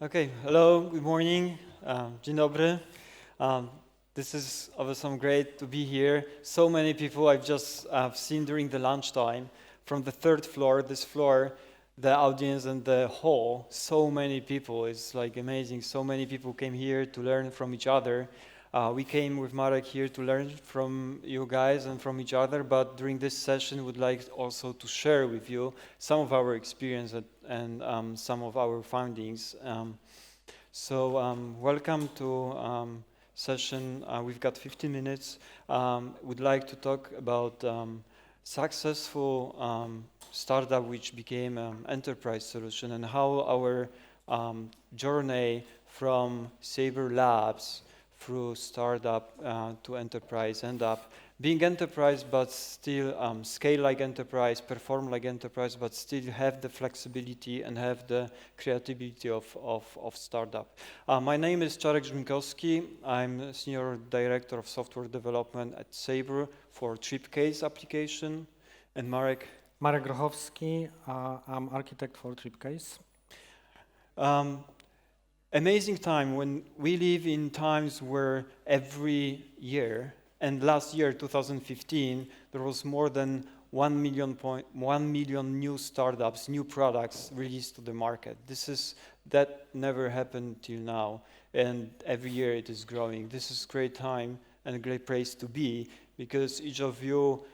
Okay, hello, good morning, dzień dobry. Um, this is awesome, great to be here. So many people I've just seen during the lunchtime from the third floor, this floor, the audience and the hall, so many people, it's like amazing. So many people came here to learn from each other. We came with Marek here to learn from you guys and from each other, but during this session would like also to share with you some of our experience and some of our findings. Welcome to session. We've got 15 minutes. Would like to talk about successful startup which became enterprise solution and how our journey from Sabre Labs through startup to enterprise end up being enterprise, but still scale like enterprise, perform like enterprise, but still have the flexibility and have the creativity of startup. My name is Cezary Zminkowski. I'm Senior Director of Software Development at Sabre for TripCase application. And Marek Grochowski, I'm architect for TripCase. Amazing time when we live in times where every year, and last year, 2015, there was more than 1 million new startups, new products released to the market. That never happened till now, and every year it is growing. This is great time and a great place to be because each of you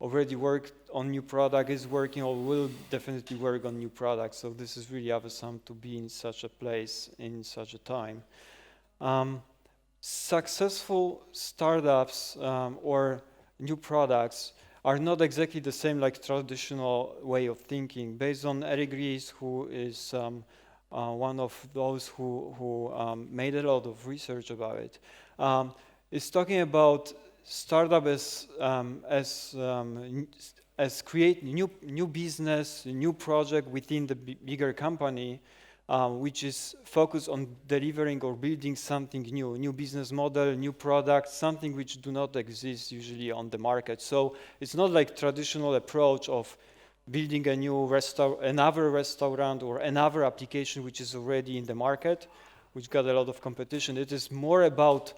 already worked on new product, is working or will definitely work on new products. So this is really awesome to be in such a place in such a time. Successful startups or new products are not exactly the same like traditional way of thinking. Based on Eric Ries, who is one of those who made a lot of research about it, is talking about startup as create new business, new project within the bigger company, which is focused on delivering or building something new business model, new product, something which do not exist usually on the market. So it's not like traditional approach of building a new another restaurant or another application which is already in the market, which got a lot of competition. It is more about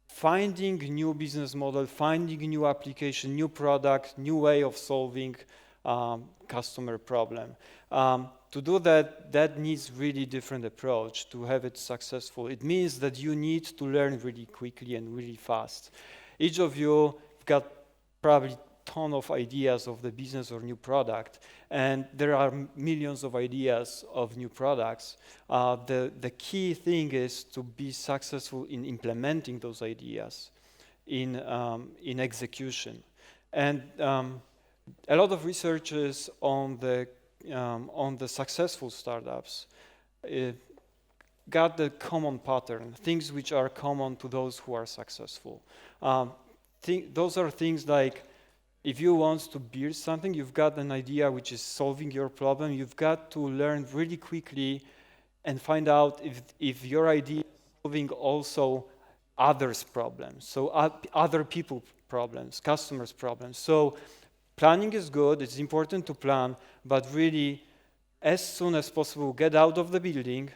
finding new business model, finding new application, new product, new way of solving customer problem. To do that needs really different approach to have it successful. It means that you need to learn really quickly and really fast. Each of you got probably ton of ideas of the business or new product, and there are millions of ideas of new products. The key thing is to be successful in implementing those ideas in execution. And a lot of researchers on the successful startups got the common pattern, things which are common to those who are successful. Those are things like, if you want to build something, you've got an idea which is solving your problem, you've got to learn really quickly and find out if your idea is solving also others' problems, so other people's problems, customers' problems. So planning is good, it's important to plan, but really, as soon as possible, get out of the building,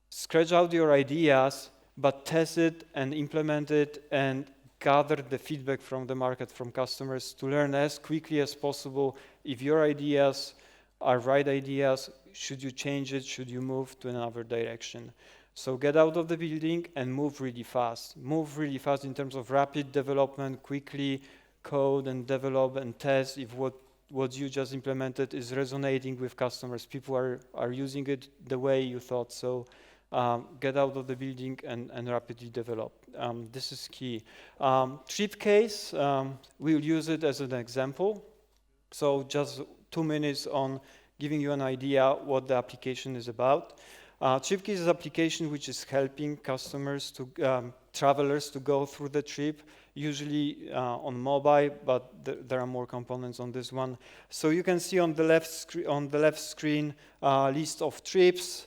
scratch out your ideas, but test it and implement it and gather the feedback from the market, from customers, to learn as quickly as possible if your ideas are right ideas, should you change it, should you move to another direction. So get out of the building and move really fast. Move really fast in terms of rapid development, quickly code and develop and test if what you just implemented is resonating with customers. People are using it the way you thought. So get out of the building and rapidly develop. This is key. TripCase, we'll use it as an example. So just 2 minutes on giving you an idea what the application is about. TripCase is an application which is helping customers travelers to go through the trip, usually on mobile, but there are more components on this one. So you can see on the left screen list of trips.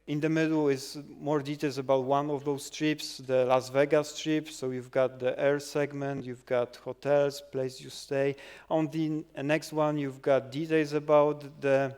In the middle is more details about one of those trips, the Las Vegas trip. So you've got the air segment, you've got hotels, place you stay. On the next one, you've got details about the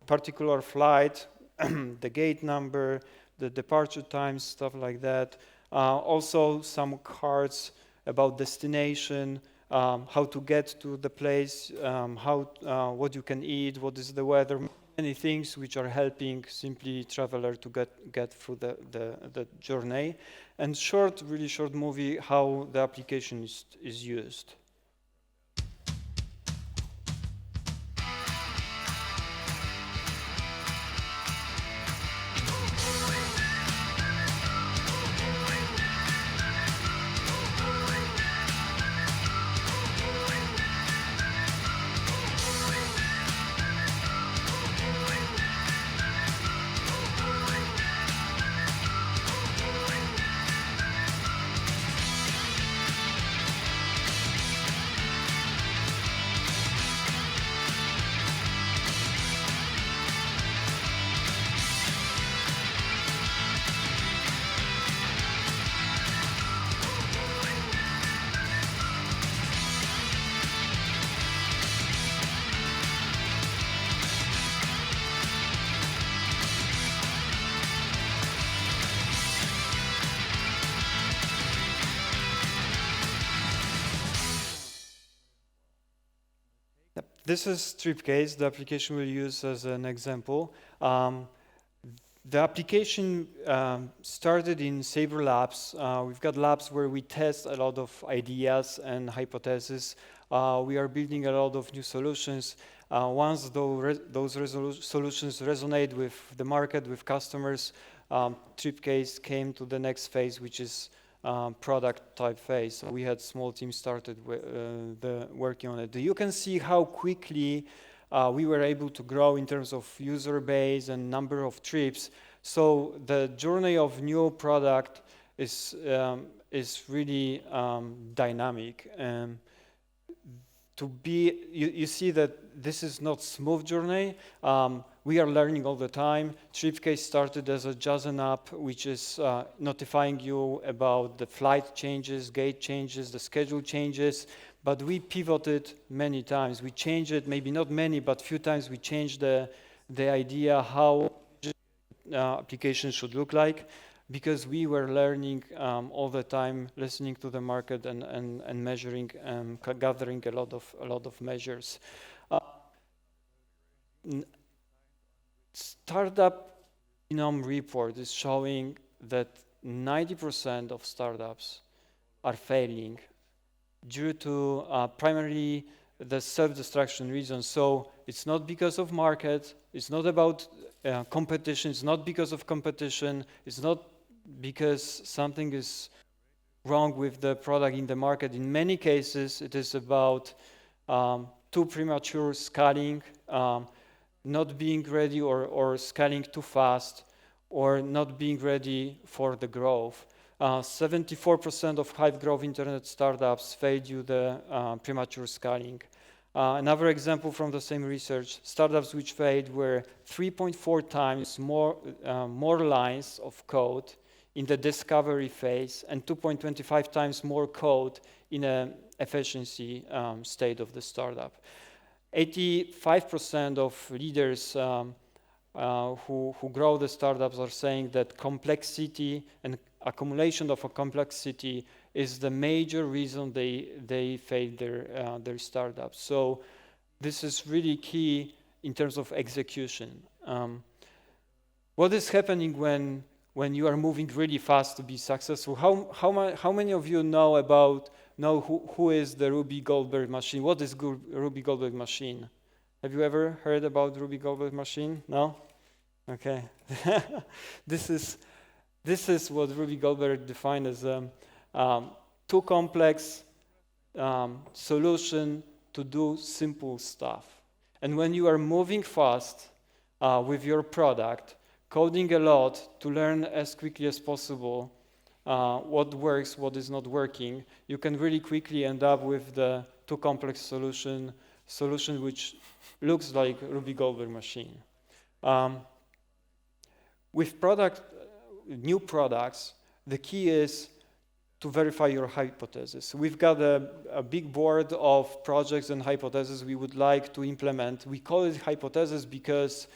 particular flight, the gate number, the departure times, stuff like that. Also some cards about destination, how to get to the place, what you can eat, what is the weather, many things which are helping simply traveler to get through the journey. And really short movie how the application is used. This is TripCase, the application we'll use as an example. The application started in Sabre labs. We've got labs where we test a lot of ideas and hypotheses. We are building a lot of new solutions. Once those solutions resonate with the market, with customers, TripCase came to the next phase, which is product type phase. We had small teams started working on it. You can see how quickly we were able to grow in terms of user base and number of trips. So the journey of new product is really dynamic. You see that this is not smooth journey. We are learning all the time. TripCase started as just an app, which is notifying you about the flight changes, gate changes, the schedule changes. But we pivoted many times. We changed it, maybe not many, but few times we changed the idea how application should look like, because we were learning all the time, listening to the market and measuring, gathering a lot of measures. Startup Genome report is showing that 90% of startups are failing due to primarily the self-destruction reasons. So it's not because of market, it's not about competition, it's not because of competition, it's not because something is wrong with the product in the market. In many cases, it is about too premature scaling, not being ready or scaling too fast, or not being ready for the growth. 74% of high growth internet startups failed due to the premature scaling. Another example from the same research, startups which failed were 3.4 times more lines of code in the discovery phase and 2.25 times more code in an efficiency state of the startup. 85% of leaders who grow the startups are saying that complexity and accumulation of a complexity is the major reason they fail their startups. So this is really key in terms of execution. What is happening when you are moving really fast to be successful? How many of you know who is the Ruby Goldberg machine? What is Ruby Goldberg machine? Have you ever heard about Ruby Goldberg machine? No? Okay. This is what Ruby Goldberg defined as too complex solution to do simple stuff. And when you are moving fast with your product, coding a lot to learn as quickly as possible what works, what is not working, you can really quickly end up with the too complex solution which looks like Ruby Goldberg machine. With new products, the key is to verify your hypothesis. We've got a big board of projects and hypotheses we would like to implement. We call it hypothesis because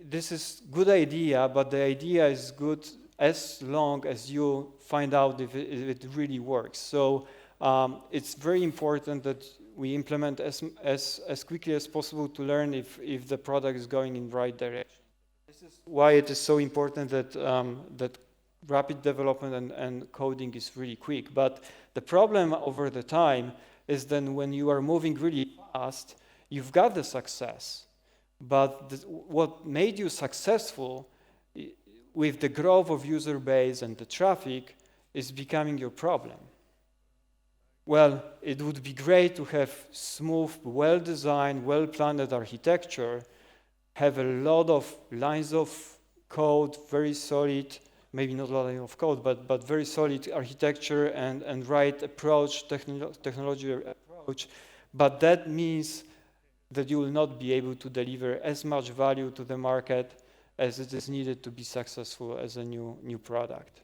this is good idea, but the idea is good as long as you find out if it really works. So it's very important that we implement as quickly as possible to learn if the product is going in the right direction. This is why it is so important that that rapid development and coding is really quick. But the problem over the time is then when you are moving really fast, you've got the success. But what made you successful with the growth of user base and the traffic is becoming your problem. Well, it would be great to have smooth, well-designed, well-planned architecture, have a lot of lines of code, very solid, maybe not a lot of code, but very solid architecture and right approach, technology approach. But that means that you will not be able to deliver as much value to the market as it is needed to be successful as a new product.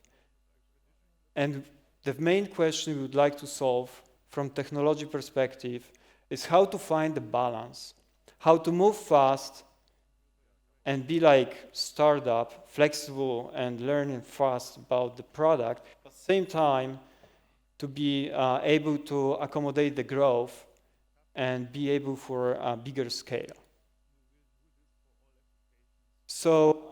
And the main question we would like to solve from technology perspective is how to find the balance, how to move fast and be like startup, flexible and learning fast about the product, at the same time to be able to accommodate the growth and be able for a bigger scale. So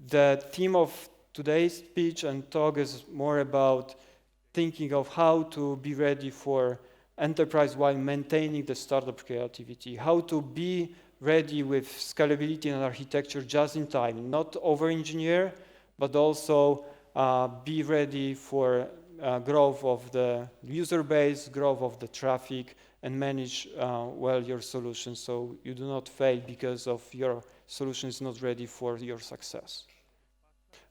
the theme of today's speech and talk is more about thinking of how to be ready for enterprise while maintaining the startup creativity, how to be ready with scalability and architecture just in time, not over-engineer, but also be ready for growth of the user base, growth of the traffic, and manage well your solution so you do not fail because of your solution is not ready for your success.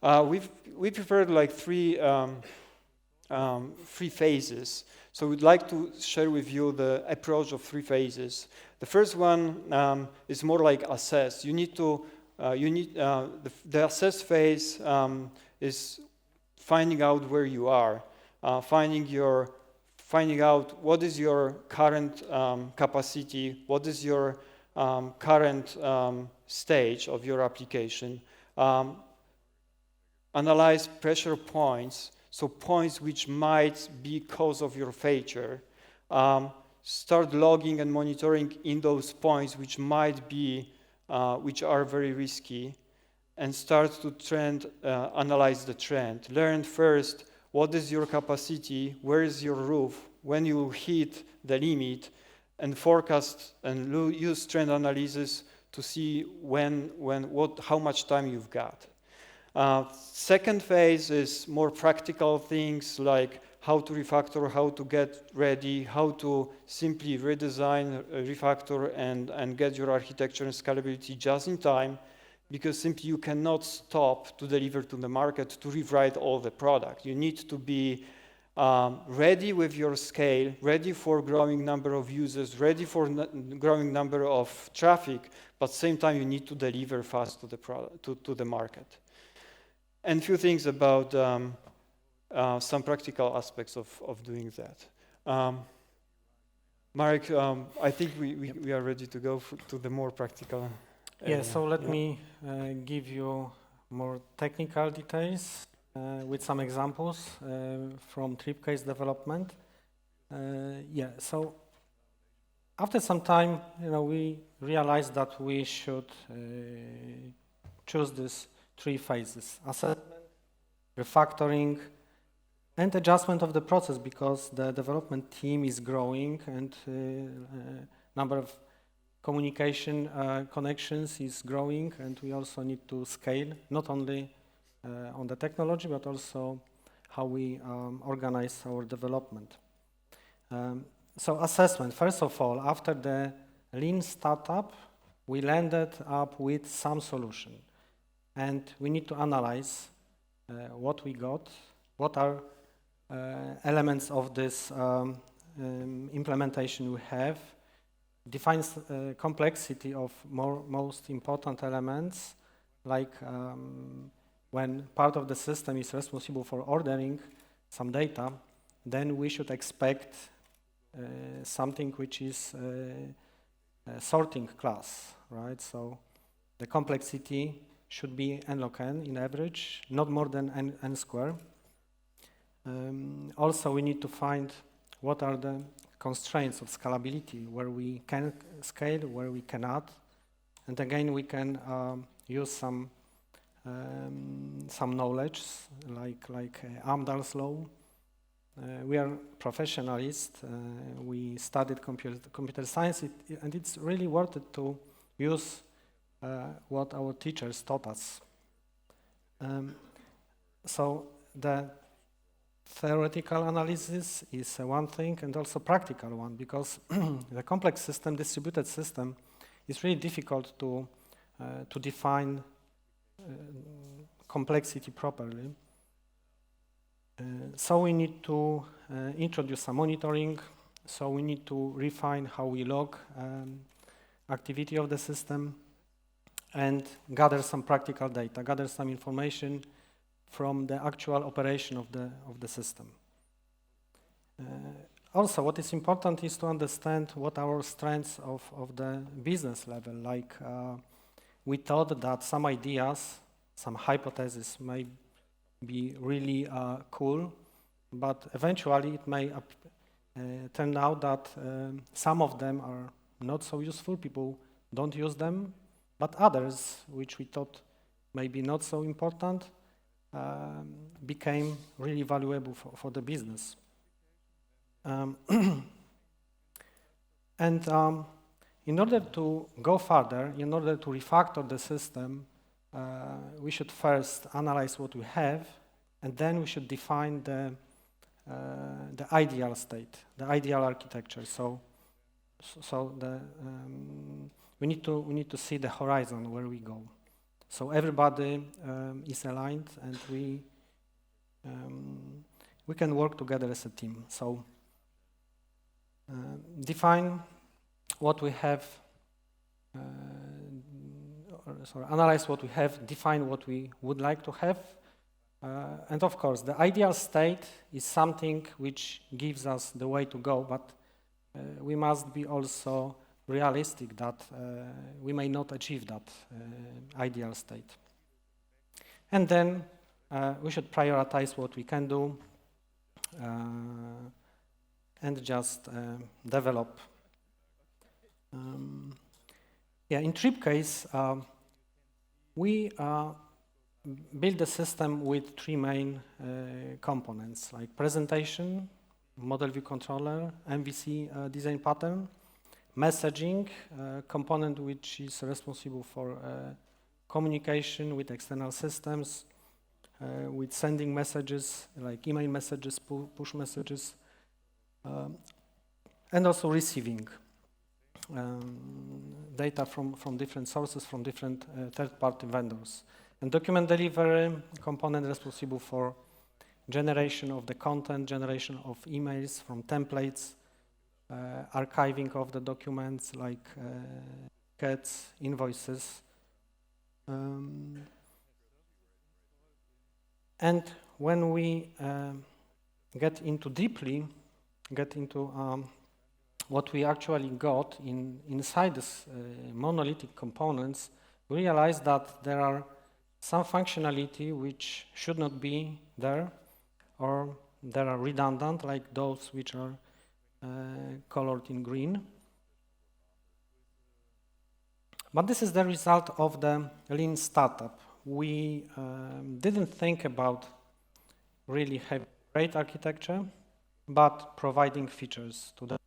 We prepared like three phases. So we'd like to share with you the approach of 3 phases. The first one is more like assess. You need to, the assess phase is finding out where you are, finding out what is your current capacity, what is your current stage of your application. Analyze pressure points, so points which might be cause of your failure. Start logging and monitoring in those points which might be, which are very risky, and start to analyze the trend. Learn first what is your capacity, where is your roof, when you hit the limit, and forecast and use trend analysis to see how much time you've got. Second phase is more practical things like how to refactor, how to get ready, how to simply redesign, refactor, and get your architecture and scalability just in time, because simply you cannot stop to deliver to the market to rewrite all the product. You need to be ready with your scale, ready for growing number of users, ready for growing number of traffic, but at the same time you need to deliver fast to the product, to the market. And a few things about some practical aspects of doing that. Marek, I think we are ready to go to the more practical area. Yeah, so let me give you more technical details with some examples from TripCase development. So after some time, we realized that we should choose these 3 phases: assessment, refactoring, and adjustment of the process, because the development team is growing and number of communication connections is growing, and we also need to scale, not only on the technology, but also how we organize our development. So assessment, first of all, after the lean startup, we landed up with some solution. And we need to analyze what we got, what are elements of this implementation we have, defines complexity of most important elements, like when part of the system is responsible for ordering some data, then we should expect something which is sorting class, right? So the complexity should be n log n in average, not more than n square. Also, we need to find what are the constraints of scalability, where we can scale, where we cannot. And again, we can use some knowledge, like Amdahl's law. We are professionalists. We studied computer science, and it's really worth it to use what our teachers taught us. So the theoretical analysis is one thing, and also practical one, because the complex system, distributed system, is really difficult to define complexity properly. So we need to introduce some monitoring. So we need to refine how we log activity of the system and gather some practical data, gather some information from the actual operation of the system. Also, what is important is to understand what our strengths of the business level. Like we thought that some ideas, some hypotheses may be really cool, but eventually it may turn out that some of them are not so useful. People don't use them, but others, which we thought may be not so important, became really valuable for the business. And in order to go further, in order to refactor the system, we should first analyze what we have, and then we should define the ideal state, the ideal architecture. So we need to see the horizon where we go. So everybody is aligned, and we can work together as a team. So define what we have. Analyze what we have, define what we would like to have. And of course, the ideal state is something which gives us the way to go, but we must be also realistic that we may not achieve that ideal state. And then we should prioritize what we can do and just develop. In TripCase, we build a system with three main components, like presentation, model view controller, MVC design pattern, messaging component which is responsible for communication with external systems, with sending messages like email messages, push messages, and also receiving data from different sources, from different third-party vendors. And document delivery component responsible for generation of the content, generation of emails from templates, archiving of the documents like CATs, invoices. And when we get into what we actually got inside this monolithic components, we realize that there are some functionality which should not be there, or they are redundant, like those which are colored in green. But this is the result of the lean startup. We didn't think about really having great architecture, but providing features to the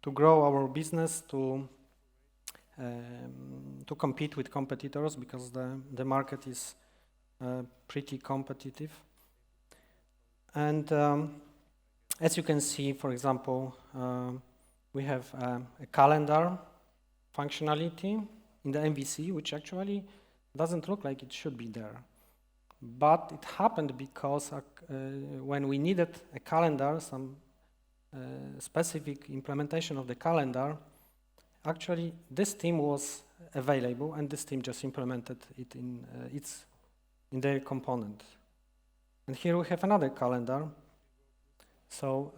to grow our business, to compete with competitors, because the market is pretty competitive. And as you can see, for example, we have a calendar functionality in the MVC, which actually doesn't look like it should be there. But it happened because when we needed a calendar, some specific implementation of the calendar, actually this team was available, and this team just implemented it in their component. And here we have another calendar. So,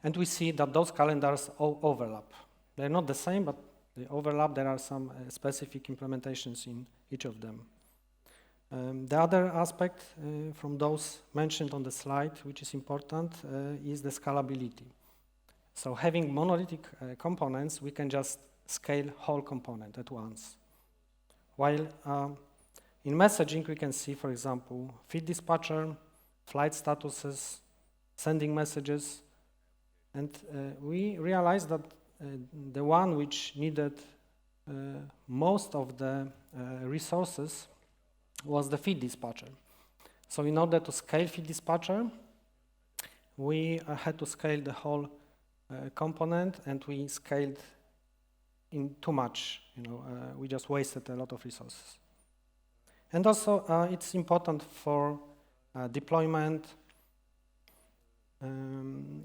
And we see that those calendars overlap. They're not the same, but they overlap. There are some specific implementations in each of them. The other aspect from those mentioned on the slide, which is important, is the scalability. So having monolithic components, we can just scale whole component at once. While in messaging, we can see, for example, feed dispatcher, flight statuses, sending messages, and we realized that the one which needed most of the resources was the feed dispatcher. So in order to scale feed dispatcher, we had to scale the whole component, and we scaled in too much. We just wasted a lot of resources. And also, it's important for deployment.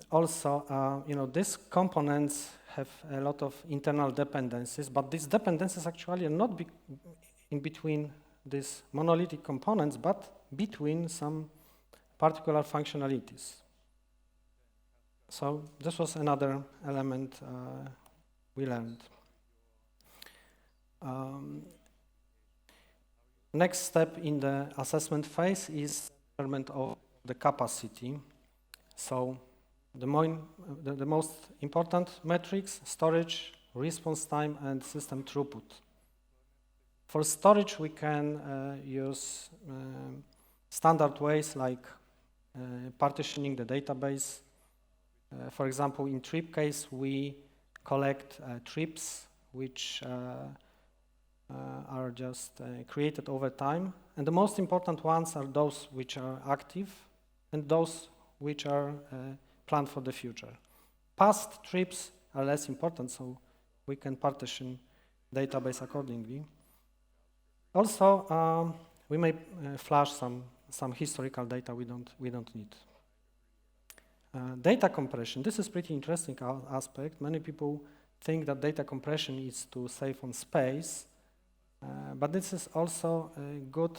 Also, these components have a lot of internal dependencies, but these dependencies actually are not in between these monolithic components, but between some particular functionalities. So this was another element we learned. Next step in the assessment phase is measurement of the capacity. So the most important metrics: storage, response time, and system throughput. For storage, we can use standard ways like partitioning the database. For example, in TripCase, we collect trips which are just created over time. And the most important ones are those which are active and those which are planned for the future. Past trips are less important, so we can partition database accordingly. Also, we may flash some historical data we don't need. Data compression. This is pretty interesting aspect. Many people think that data compression is to save on space, but this is also a good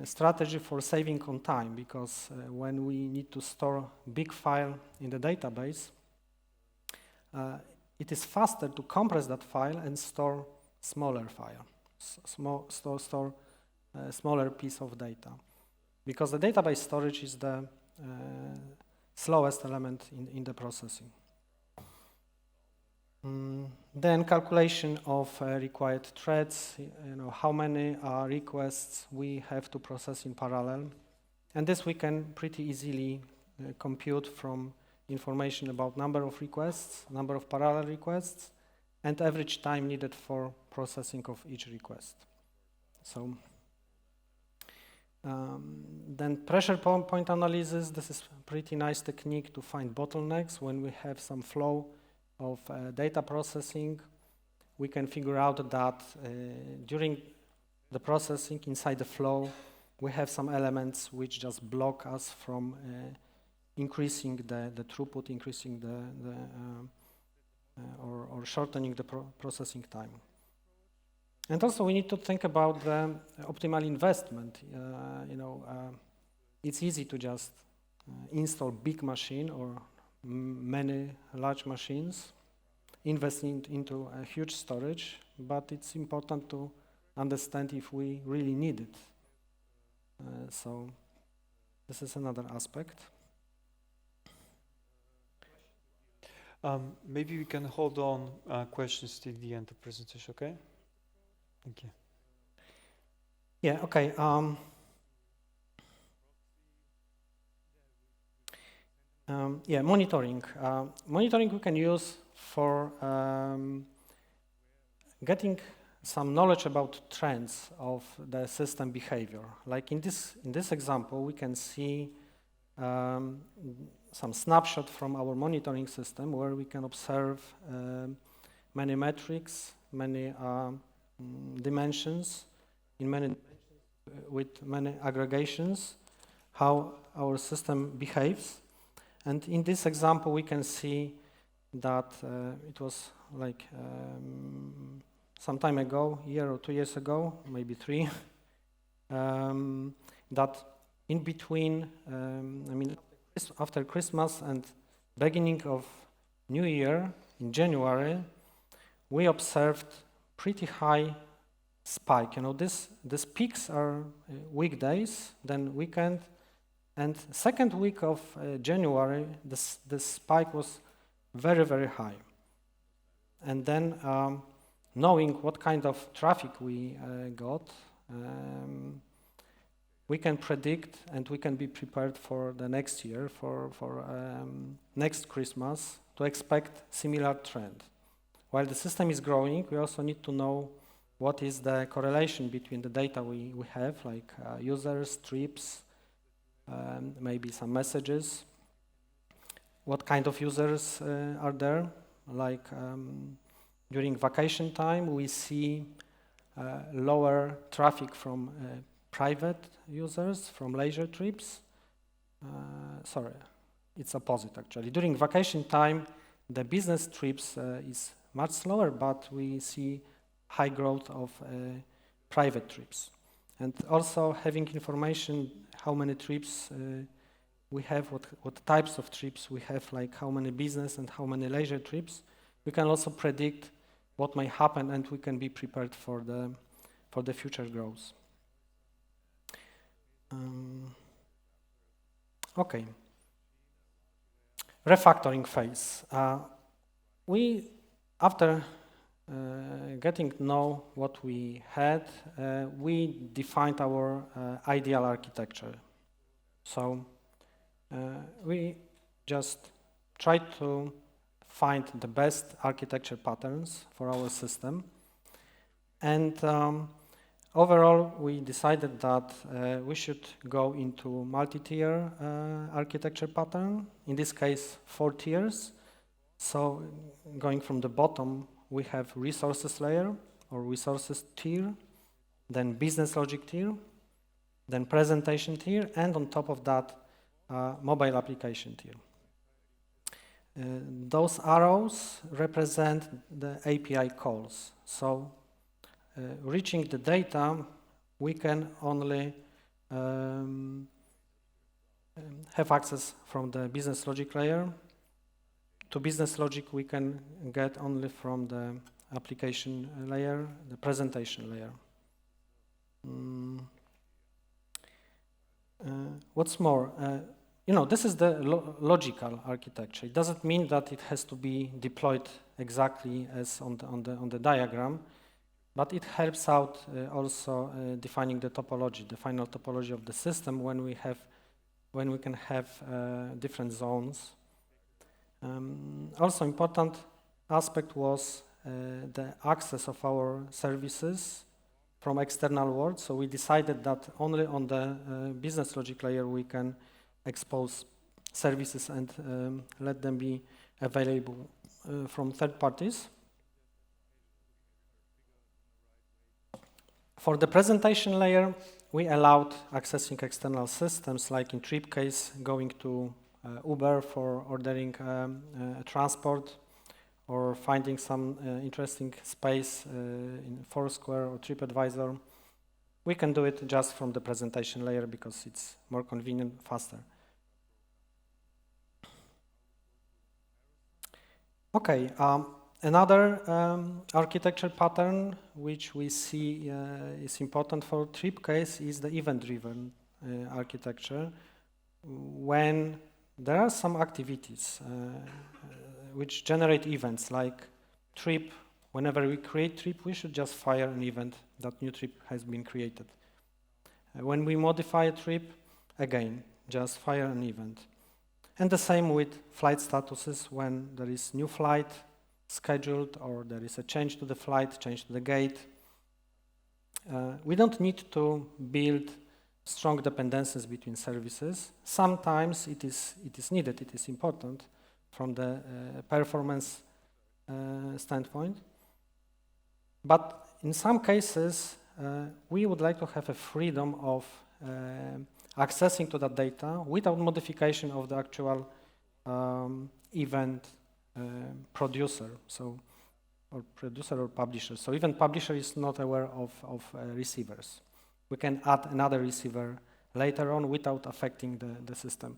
strategy for saving on time, because when we need to store big file in the database, it is faster to compress that file and store smaller file, store a smaller piece of data, because the database storage is the slowest element in the processing. Then calculation of required threads, how many requests we have to process in parallel. And this we can pretty easily compute from information about number of requests, number of parallel requests, and average time needed for processing of each request. So then pressure point analysis. This is a pretty nice technique to find bottlenecks when we have some flow of data processing. We can figure out that during the processing inside the flow, we have some elements which just block us from increasing the throughput, increasing or shortening the processing time. And also we need to think about the optimal investment. It's easy to just install big machine or many large machines, investing into a huge storage, but it's important to understand if we really need it. So this is another aspect. Maybe we can hold on questions till the end of the presentation, okay? Thank you. Yeah, okay. Monitoring. Monitoring we can use for getting some knowledge about trends of the system behavior. Like in this example, we can see some snapshot from our monitoring system where we can observe many metrics, many dimensions, with many aggregations, how our system behaves. And in this example, we can see that it was like some time ago, a year or 2 years ago, maybe 3, that in between, after Christmas and beginning of New Year in January, we observed pretty high spike. You know, these peaks are weekdays, then weekend, and second week of January, this spike was very, very high. And then knowing what kind of traffic we got, we can predict and we can be prepared for the next year, for next Christmas, to expect similar trend. While the system is growing, we also need to know what is the correlation between the data we have, like users, trips, maybe some messages. What kind of users are there? Like during vacation time, we see lower traffic from private users, from leisure trips. Sorry, it's opposite actually. During vacation time, the business trips is much slower, but we see high growth of private trips. And also having information how many trips we have, what types of trips we have, like how many business and how many leisure trips, we can also predict what may happen and we can be prepared for the future growth. Okay. Refactoring phase. After getting to know what we had, we defined our ideal architecture. So we just tried to find the best architecture patterns for our system. And overall, we decided that we should go into multi-tier architecture pattern, in this case, 4 tiers. So going from the bottom, we have resources layer or resources tier, then business logic tier, then presentation tier, and on top of that, mobile application tier. Those arrows represent the API calls. So reaching the data, we can only have access from the business logic layer. To business logic, we can get only from the application layer, the presentation layer. What's more, this is the logical architecture. It doesn't mean that it has to be deployed exactly as on the diagram, but it helps out also defining the topology, the final topology of the system when we can have different zones. Also important aspect was the access of our services from external world. So we decided that only on the business logic layer we can expose services and let them be available from third parties. For the presentation layer, we allowed accessing external systems, like in TripCase, going to Uber for ordering transport, or finding some interesting space in Foursquare or TripAdvisor. We can do it just from the presentation layer because it's more convenient, faster. Okay, another architecture pattern which we see is important for TripCase is the event-driven architecture. When there are some activities which generate events, like trip. Whenever we create trip, we should just fire an event that new trip has been created. When we modify a trip, again, just fire an event. And the same with flight statuses. When there is new flight scheduled or there is a change to the flight, change to the gate, we don't need to build strong dependencies between services. Sometimes it is needed, it is important from the performance standpoint. But in some cases, we would like to have a freedom of accessing to that data without modification of the actual event producer, or producer or publisher. So even publisher is not aware of receivers. We can add another receiver later on without affecting the system.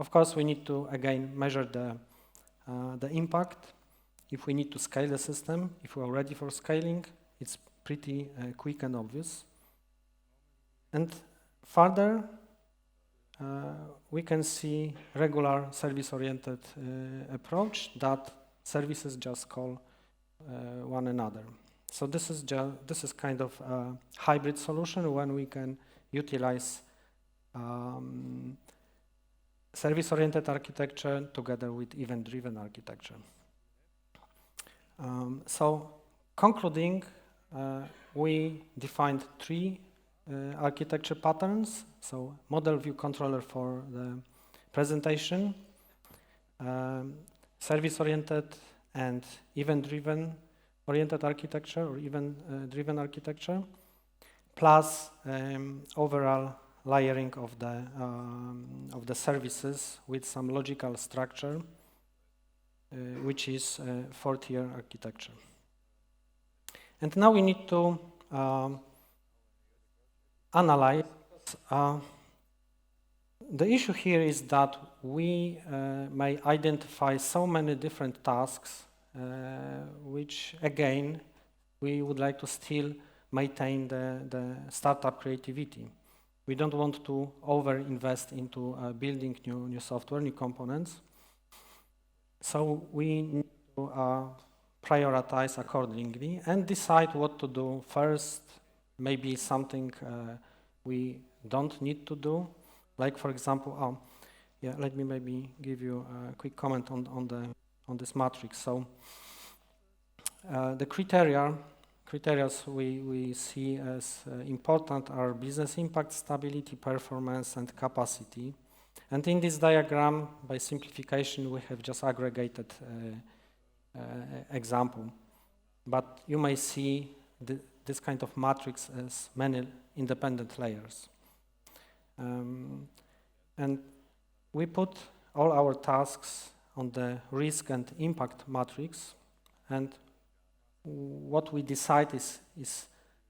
Of course, we need to again measure the impact. If we need to scale the system, if we are ready for scaling, it's pretty quick and obvious. And further, we can see regular service-oriented approach that services just call one another. So this is kind of a hybrid solution when we can utilize service-oriented architecture together with event-driven architecture. So concluding, we defined three architecture patterns. So model view controller for the presentation, service-oriented and event-driven oriented architecture or event-driven architecture, plus overall layering of the services with some logical structure, which is four-tier architecture. And now we need to analyze. The issue here is that we may identify so many different tasks, which again, we would like to still maintain the startup creativity. We don't want to over-invest into building new software, new components. So we need to prioritize accordingly and decide what to do first. Maybe something we don't need to do. Like for example, let me maybe give you a quick comment on this matrix. So the criteria we see as important are business impact, stability, performance, and capacity. And in this diagram, by simplification, we have just aggregated example. But you may see this kind of matrix as many independent layers. And we put all our tasks on the risk and impact matrix, and what we decide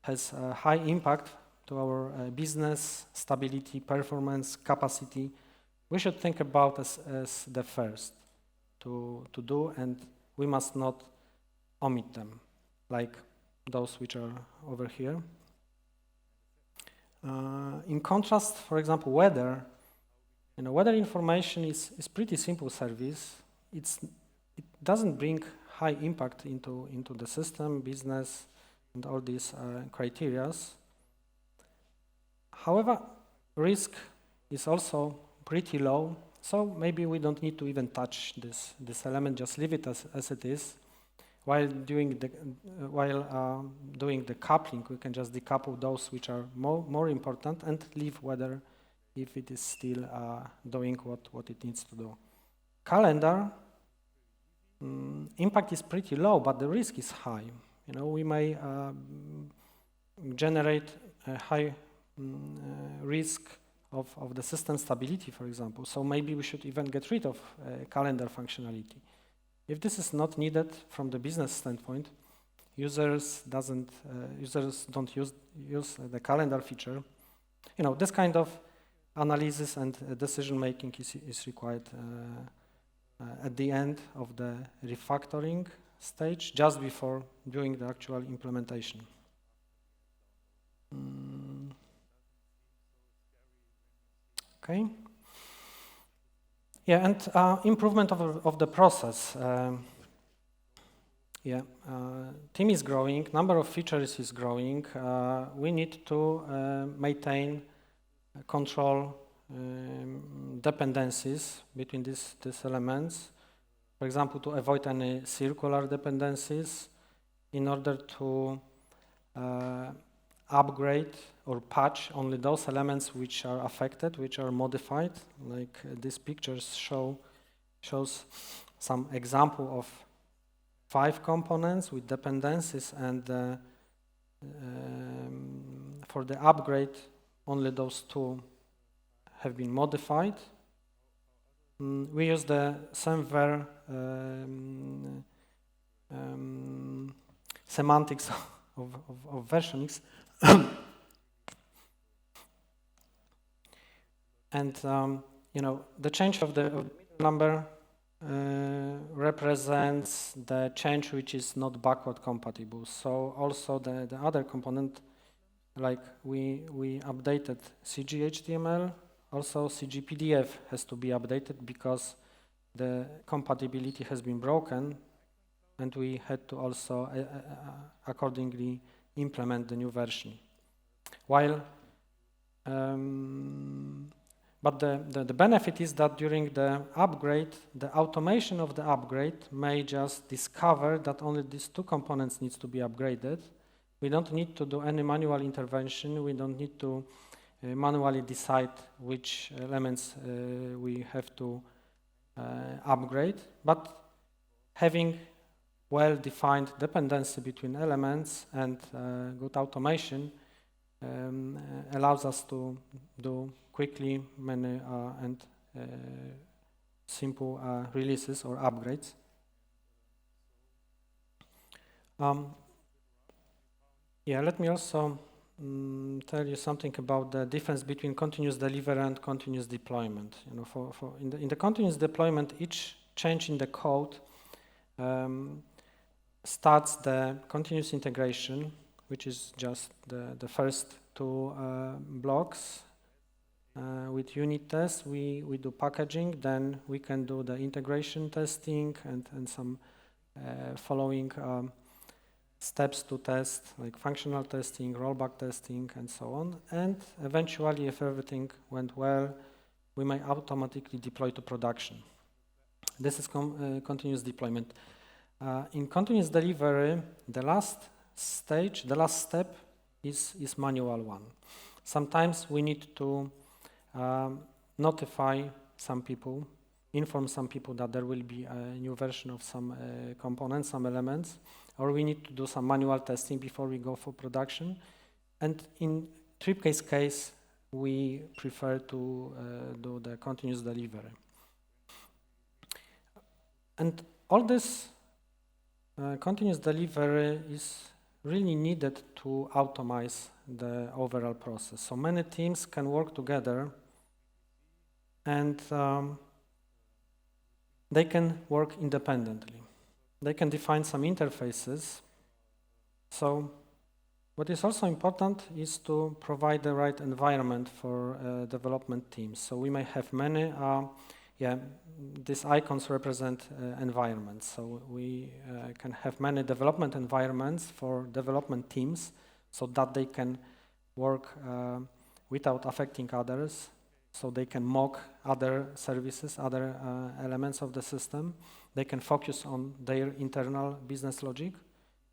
has a high impact to our business, stability, performance, capacity. We should think about as the first to do, and we must not omit them, like those which are over here. In contrast, for example, weather. Weather information is pretty simple service. It doesn't bring high impact into the system, business, and all these criteria. However, risk is also pretty low, so maybe we don't need to even touch this element, just leave it as it is. While doing the coupling, we can just decouple those which are more important and leave weather if it is still doing what it needs to do. Calendar, impact is pretty low, but the risk is high. We may generate a high risk of the system stability, for example. So maybe we should even get rid of calendar functionality. If this is not needed from the business standpoint, users don't use the calendar feature. This kind of analysis and decision making is required at the end of the refactoring stage, just before doing the actual implementation. Okay. Yeah, and improvement of the process. Team is growing, number of features is growing. We need to maintain control dependencies between these elements. For example, to avoid any circular dependencies, in order to upgrade or patch only those elements which are affected, which are modified. Like these pictures shows some example of 5 components with dependencies, and for the upgrade, only those 2 have been modified. We use the semver semantics of versionings. And the change of the number represents the change which is not backward compatible. So also the other component, like we updated CG-HTML, also CG-PDF has to be updated because the compatibility has been broken, and we had to also accordingly implement the new version. While but the benefit is that during the upgrade, the automation of the upgrade may just discover that only these two components needs to be upgraded. We don't need to do any manual intervention. We don't need to manually decide which elements we have to upgrade. But having well-defined dependency between elements and good automation allows us to do quickly many and simple releases or upgrades. Let me also tell you something about the difference between continuous delivery and continuous deployment. In the continuous deployment, each change in the code starts the continuous integration, which is just the first two blocks. With unit tests, we do packaging, then we can do the integration testing and some following steps to test, like functional testing, rollback testing, and so on. And eventually, if everything went well, we may automatically deploy to production. This is continuous deployment. In continuous delivery, the last step is manual one. Sometimes we need to notify some people, inform some people that there will be a new version of some components, some elements, or we need to do some manual testing before we go for production. And in TripCase case, we prefer to do the continuous delivery. And all this continuous delivery is really needed to automate the overall process. So many teams can work together and they can work independently. They can define some interfaces. So what is also important is to provide the right environment for development teams. So we may have many, these icons represent environments. So we can have many development environments for development teams so that they can work without affecting others. So they can mock other services, other elements of the system. They can focus on their internal business logic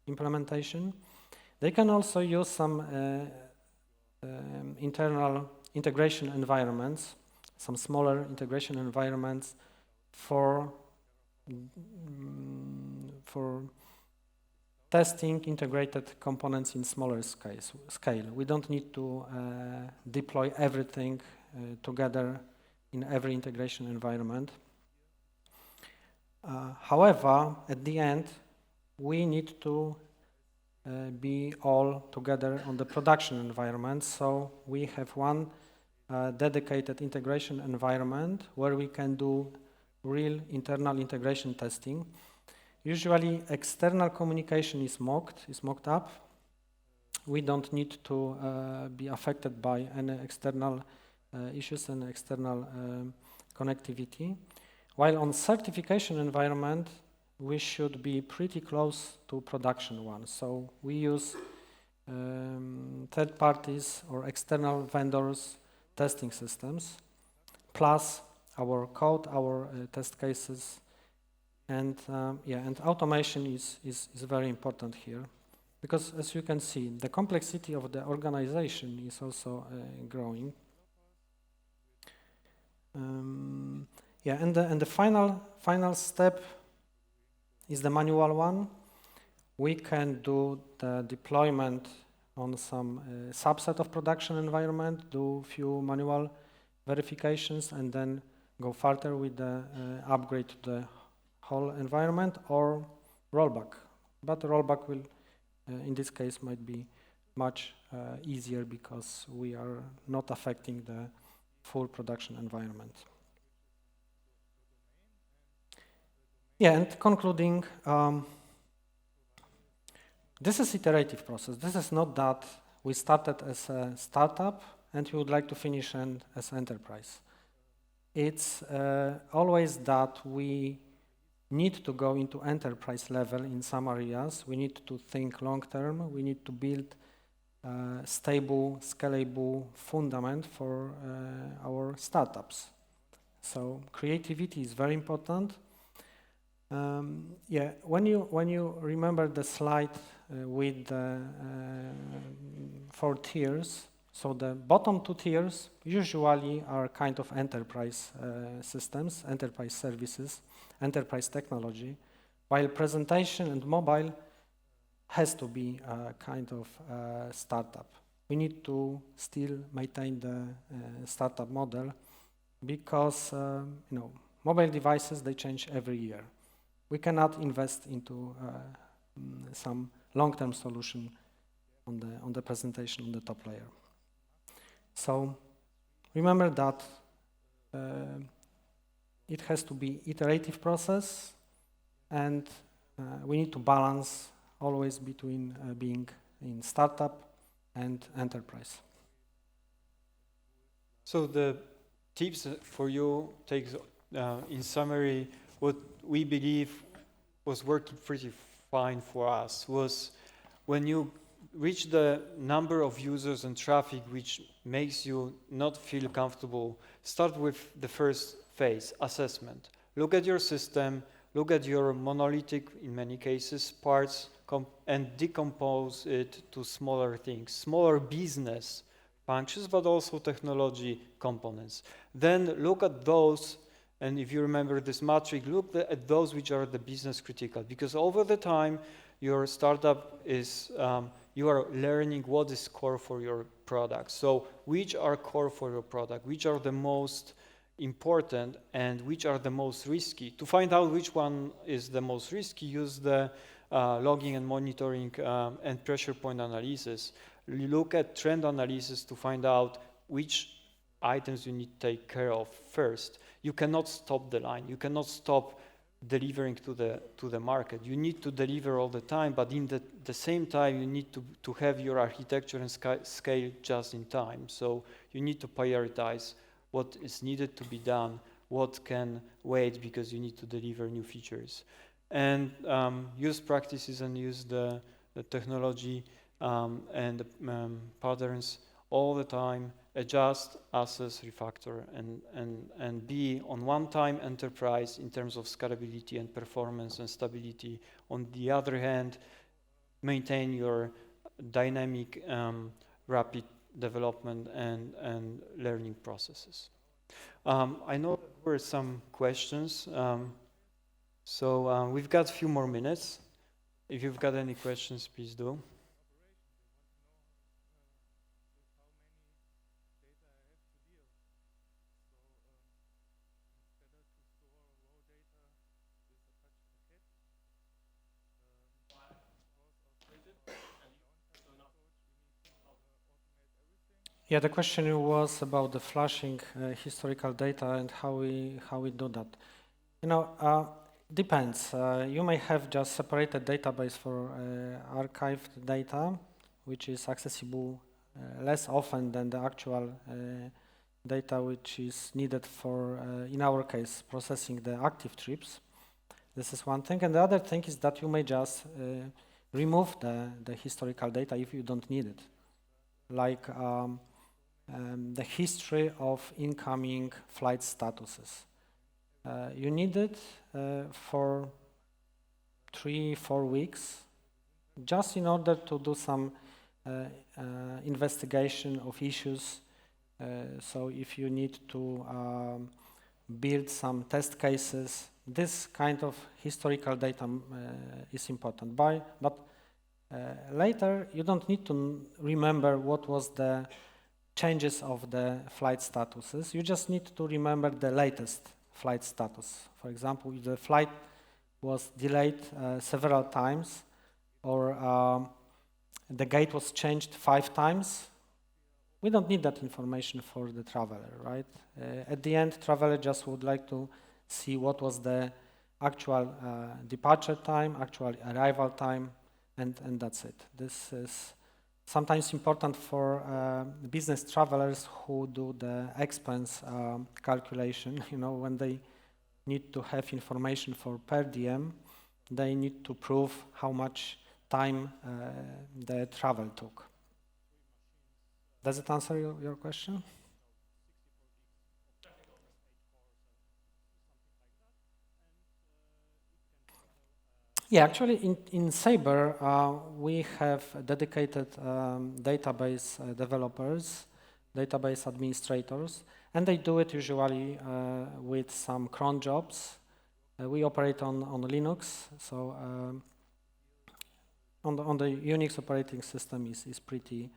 implementation. They can also use some internal integration environments, some smaller integration environments for testing integrated components in smaller scale. We don't need to deploy everything together in every integration environment. However, at the end, we need to be all together on the production environment. So we have one dedicated integration environment where we can do real internal integration testing. Usually external communication is mocked up. We don't need to be affected by any external issues and external connectivity. While on certification environment, we should be pretty close to production one. So we use third parties or external vendors testing systems, plus our code, our test cases, and automation is very important here, because as you can see, the complexity of the organization is also growing. And the final step is the manual one. We can do the deployment on some subset of production environment, do few manual verifications, and then go further with the upgrade to the whole environment, or rollback. But rollback will, in this case, might be much easier because we are not affecting the full production environment. Yeah, and concluding, this is iterative process. This is not that we started as a startup and we would like to finish as enterprise. It's always that we need to go into enterprise level in some areas. We need to think long term. We need to build stable, scalable fundament for our startups. So creativity is very important. Yeah, when you remember the slide with the 4 tiers, so the bottom 2 tiers usually are kind of enterprise systems, enterprise services, enterprise technology, while presentation and mobile has to be a kind of startup. We need to still maintain the startup model because mobile devices, they change every year. We cannot invest into some long-term solution on the presentation on the top layer. So remember that it has to be iterative process, and we need to balance always between being in startup and enterprise. So the tips for you takes, in summary, what we believe was working pretty fine for us was when you reach the number of users and traffic which makes you not feel comfortable, start with the first phase, assessment. Look at your system, look at your monolithic, in many cases, parts, and decompose it to smaller things, smaller business functions, but also technology components. Then look at those, and if you remember this matrix, look at those which are the business critical, because over the time, your startup is, you are learning what is core for your product. So which are core for your product, which are the most important and which are the most risky. To find out which one is the most risky, use the logging and monitoring and pressure point analysis. Look at trend analysis to find out which items you need to take care of first. You cannot stop the line. You cannot stop delivering to the market. You need to deliver all the time, but in the same time, you need to have your architecture and scale just in time. So you need to prioritize what is needed to be done, what can wait because you need to deliver new features. And use practices and use the technology and the patterns all the time, adjust, assess, refactor, and be on one time enterprise in terms of scalability and performance and stability. On the other hand, maintain your dynamic, rapid development and learning processes. I know there were some questions, so we've got a few more minutes. If you've got any questions, please do. Yeah, the question was about the flashing historical data and how we do that. Depends. You may have just separated database for archived data, which is accessible less often than the actual data which is needed for, in our case, processing the active trips. This is one thing. And the other thing is that you may just remove the historical data if you don't need it. Like the history of incoming flight statuses. You need it for 3-4 weeks, just in order to do some investigation of issues. So if you need to build some test cases, this kind of historical data is important. But later, you don't need to remember what was the changes of the flight statuses. You just need to remember the latest flight status. For example, if the flight was delayed several times, or the gate was changed 5 times, we don't need that information for the traveler, right? At the end, traveler just would like to see what was the actual departure time, actual arrival time, and that's it. This is sometimes important for business travelers who do the expense calculation. You know, when they need to have information for per diem, they need to prove how much time the travel took. Does it answer your question? Yeah, actually, in Sabre, we have dedicated database developers, database administrators, and they do it usually with some cron jobs. We operate on Linux, so on the Unix operating system is pretty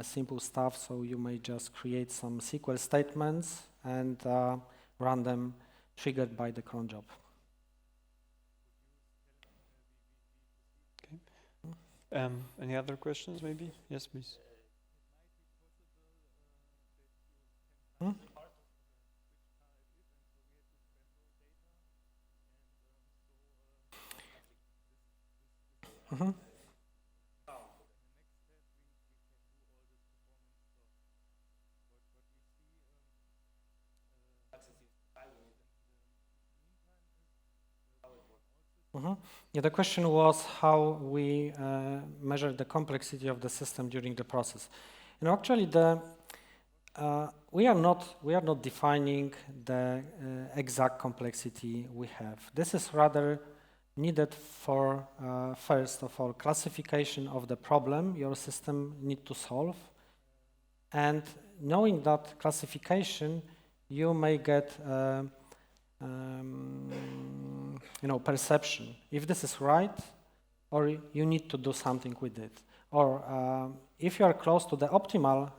simple stuff. So you may just create some SQL statements and run them triggered by the cron job. Any other questions, maybe? Yes, please. Yeah, the question was how we measure the complexity of the system during the process. You know, actually, we are not defining the exact complexity we have. This is rather needed for first of all classification of the problem your system need to solve, and knowing that classification, you may get you know, perception, if this is right, or you need to do something with it. Or if you are close to the optimal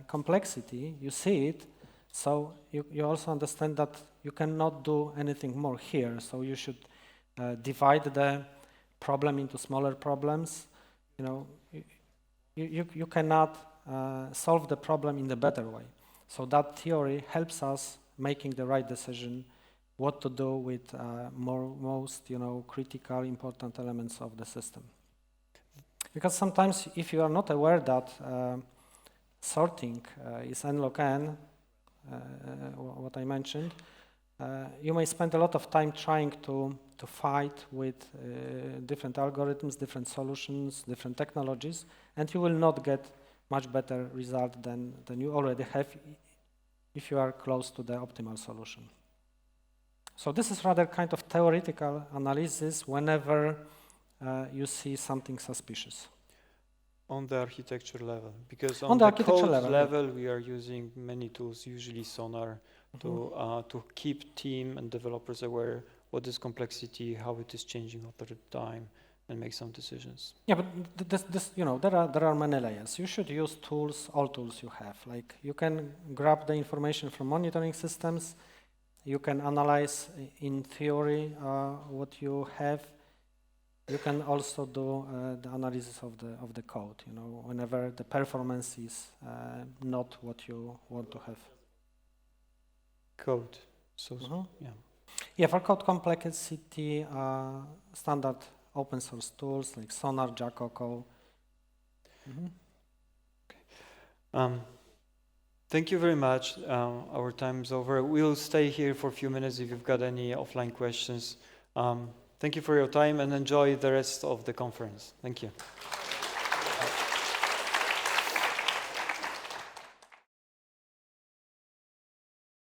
complexity, you see it, so you also understand that you cannot do anything more here. So you should divide the problem into smaller problems. You know, you cannot solve the problem in the better way. So that theory helps us making the right decision what to do with most, you know, critical, important elements of the system. Because sometimes if you are not aware that sorting is n log n, what I mentioned, you may spend a lot of time trying to fight with different algorithms, different solutions, different technologies, and you will not get much better result than you already have if you are close to the optimal solution. So this is rather kind of theoretical analysis whenever you see something suspicious. On the architecture level, because on the architecture code level, we are using many tools, usually Sonar, to keep team and developers aware what is complexity, how it is changing over time, and make some decisions. Yeah, but this you know, there are many layers. You should use tools, all tools you have. Like you can grab the information from monitoring systems. You can analyze in theory what you have. You can also do the analysis of the code. You know, whenever the performance is not what you want to have. Code. So yeah. Yeah, for code complexity, standard open source tools like Sonar, Jacoco. Thank you very much. Our time is over. We'll stay here for a few minutes if you've got any offline questions. Thank you for your time and enjoy the rest of the conference. Thank you.